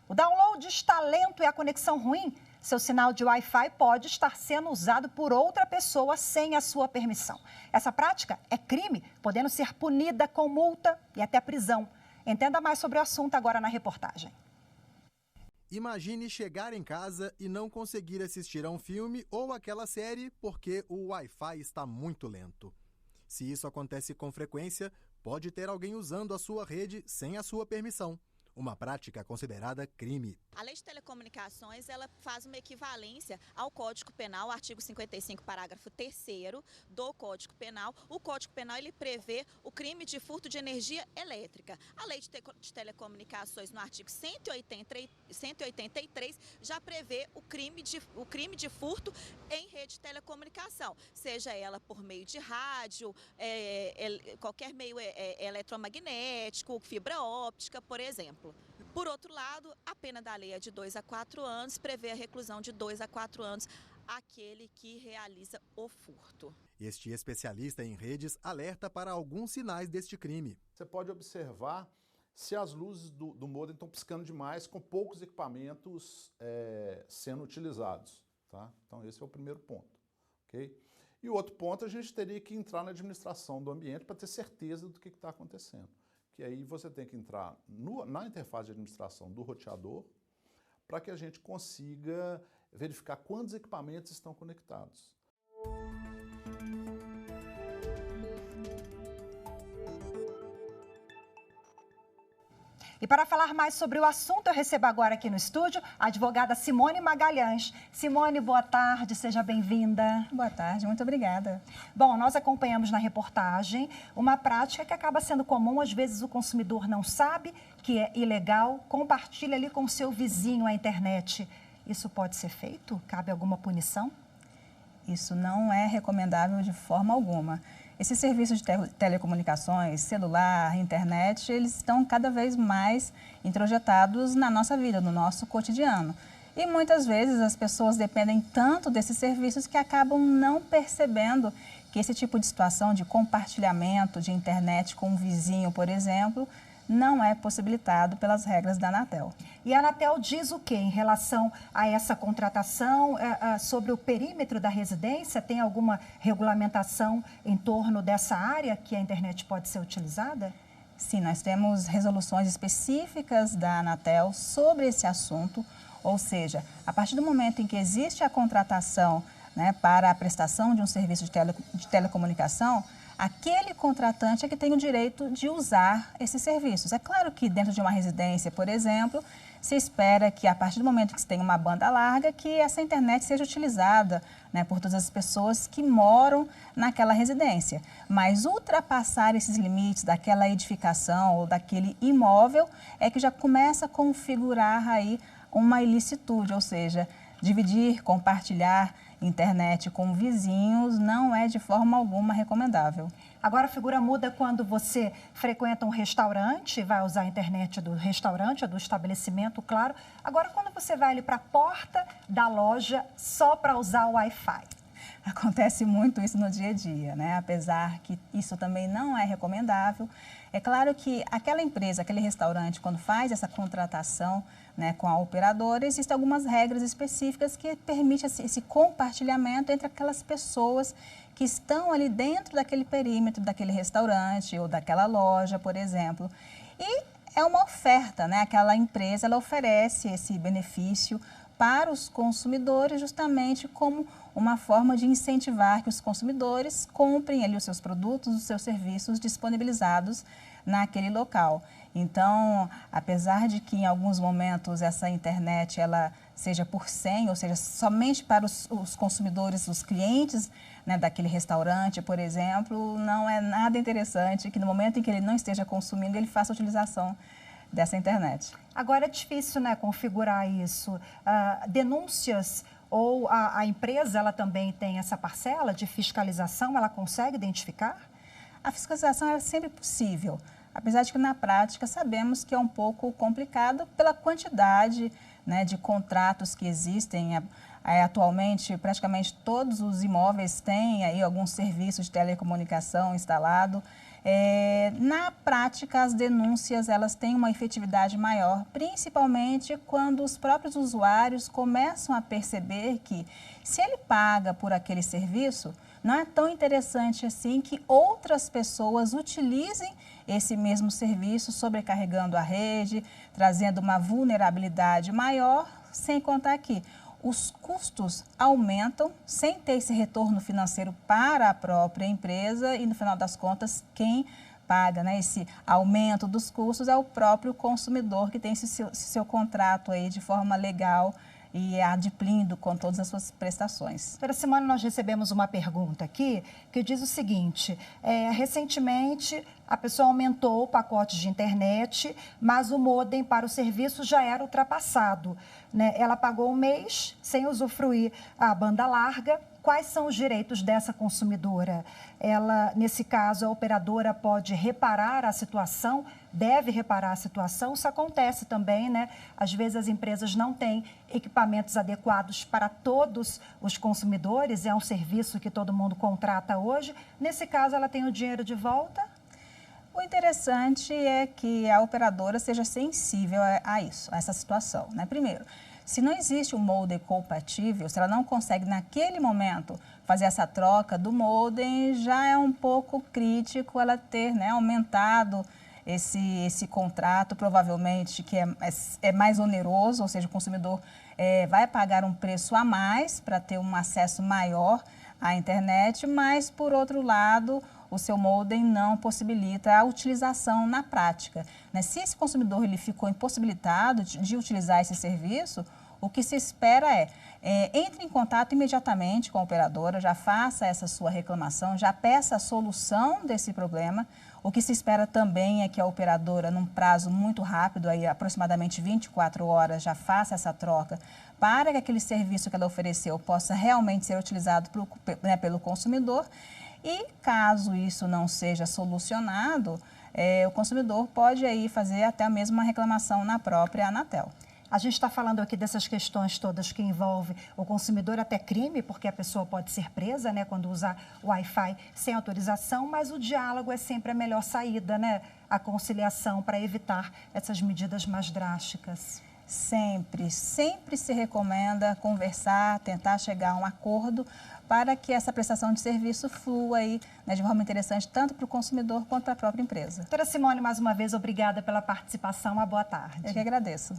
O download está lento e a conexão ruim, seu sinal de Wi-Fi pode estar sendo usado por outra pessoa sem a sua permissão. Essa prática é crime, podendo ser punida com multa e até prisão. Entenda mais sobre o assunto agora na reportagem. Imagine chegar em casa e não conseguir assistir a um filme ou aquela série porque o Wi-Fi está muito lento. Se isso acontece com frequência, pode ter alguém usando a sua rede sem a sua permissão. Uma prática considerada crime. A Lei de Telecomunicações, ela faz uma equivalência ao Código Penal, artigo 55, parágrafo 3º do Código Penal. O Código Penal, ele prevê o crime de furto de energia elétrica. A Lei de Telecomunicações, no artigo 183, já prevê o crime de furto em rede de telecomunicação, seja ela por meio de rádio, qualquer meio eletromagnético, fibra óptica, por exemplo. Por outro lado, a pena da lei é de 2 a 4 anos, prevê a reclusão de 2 a 4 anos àquele que realiza o furto. Este especialista em redes alerta para alguns sinais deste crime. Você pode observar se as luzes do modem estão piscando demais com poucos equipamentos sendo utilizados. Tá? Então esse é o primeiro ponto. Okay? E o outro ponto, a gente teria que entrar na administração do ambiente para ter certeza do que está acontecendo. Que aí você tem que entrar na interface de administração do roteador para que a gente consiga verificar quantos equipamentos estão conectados. E para falar mais sobre o assunto, eu recebo agora aqui no estúdio a advogada Simone Magalhães. Simone, boa tarde, seja bem-vinda. Boa tarde, muito obrigada. Bom, nós acompanhamos na reportagem uma prática que acaba sendo comum, às vezes o consumidor não sabe que é ilegal, compartilha ali com o seu vizinho a internet. Isso pode ser feito? Cabe alguma punição? Isso não é recomendável de forma alguma. Esses serviços de telecomunicações, celular, internet, eles estão cada vez mais introjetados na nossa vida, no nosso cotidiano. E muitas vezes as pessoas dependem tanto desses serviços que acabam não percebendo que esse tipo de situação de compartilhamento de internet com um vizinho, por exemplo, não é possibilitado pelas regras da Anatel. E a Anatel diz o quê em relação a essa contratação, sobre o perímetro da residência? Tem alguma regulamentação em torno dessa área que a internet pode ser utilizada? Sim, nós temos resoluções específicas da Anatel sobre esse assunto, ou seja, a partir do momento em que existe a contratação, né, para a prestação de um serviço de telecomunicação, aquele contratante é que tem o direito de usar esses serviços. É claro que dentro de uma residência, por exemplo, se espera que a partir do momento que se tem uma banda larga, que essa internet seja utilizada, né, por todas as pessoas que moram naquela residência. Mas ultrapassar esses limites daquela edificação ou daquele imóvel é que já começa a configurar aí uma ilicitude, ou seja, dividir, compartilhar internet com vizinhos não é de forma alguma recomendável. Agora a figura muda quando você frequenta um restaurante, vai usar a internet do restaurante ou do estabelecimento, claro. Agora quando você vai ali para a porta da loja só para usar o Wi-Fi. Acontece muito isso no dia a dia, né? Apesar que isso também não é recomendável. É claro que aquela empresa, aquele restaurante, quando faz essa contratação, né, com a operadora, existem algumas regras específicas que permitem esse compartilhamento entre aquelas pessoas que estão ali dentro daquele perímetro, daquele restaurante ou daquela loja, por exemplo. E é uma oferta, né? Aquela empresa, ela oferece esse benefício para os consumidores justamente como uma forma de incentivar que os consumidores comprem ali os seus produtos, os seus serviços disponibilizados naquele local. Então, apesar de que em alguns momentos essa internet ela seja por senha, ou seja, somente para os consumidores, os clientes, né, daquele restaurante, por exemplo, não é nada interessante que no momento em que ele não esteja consumindo, ele faça a utilização dessa internet. Agora é difícil, né, configurar isso. Denúncias ou a empresa, ela também tem essa parcela de fiscalização, ela consegue identificar? A fiscalização é sempre possível, apesar de que na prática sabemos que é um pouco complicado pela quantidade, né, de contratos que existem. Atualmente, praticamente todos os imóveis têm aí algum serviço de telecomunicação instalado. Na prática, as denúncias elas têm uma efetividade maior, principalmente quando os próprios usuários começam a perceber que, se ele paga por aquele serviço, não é tão interessante assim que outras pessoas utilizem esse mesmo serviço, sobrecarregando a rede, trazendo uma vulnerabilidade maior, sem contar que os custos aumentam sem ter esse retorno financeiro para a própria empresa e, no final das contas, quem paga, né, esse aumento dos custos é o próprio consumidor que tem esse seu contrato aí de forma legal e adimplindo com todas as suas prestações. Doutora Simone, nós recebemos uma pergunta aqui que diz o seguinte: recentemente a pessoa aumentou o pacote de internet, mas o modem para o serviço já era ultrapassado, né? Ela pagou um mês sem usufruir a banda larga. Quais são os direitos dessa consumidora? Ela, nesse caso, a operadora pode reparar a situação, deve reparar a situação. Isso acontece também, né? Às vezes as empresas não têm equipamentos adequados para todos os consumidores, é um serviço que todo mundo contrata hoje. Nesse caso, ela tem o dinheiro de volta? O interessante é que a operadora seja sensível a isso, a essa situação, né? Primeiro, se não existe um modem compatível, se ela não consegue naquele momento fazer essa troca do modem, já é um pouco crítico ela ter, né, aumentado esse contrato, provavelmente que é mais oneroso, ou seja, o consumidor vai pagar um preço a mais para ter um acesso maior à internet, mas, por outro lado, o seu modem não possibilita a utilização na prática, né? Se esse consumidor ele ficou impossibilitado de utilizar esse serviço, o que se espera entre em contato imediatamente com a operadora, já faça essa sua reclamação, já peça a solução desse problema. O que se espera também é que a operadora, num prazo muito rápido, aí, aproximadamente 24 horas, já faça essa troca para que aquele serviço que ela ofereceu possa realmente ser utilizado pelo consumidor. E caso isso não seja solucionado, o consumidor pode aí fazer até mesmo uma reclamação na própria Anatel. A gente está falando aqui dessas questões todas que envolvem o consumidor, até crime, porque a pessoa pode ser presa, né, quando usar o Wi-Fi sem autorização, mas o diálogo é sempre a melhor saída, né? A conciliação para evitar essas medidas mais drásticas. Sempre se recomenda conversar, tentar chegar a um acordo para que essa prestação de serviço flua aí, né, de forma interessante, tanto para o consumidor quanto para a própria empresa. Doutora Simone, mais uma vez, obrigada pela participação. Uma boa tarde. Eu que agradeço.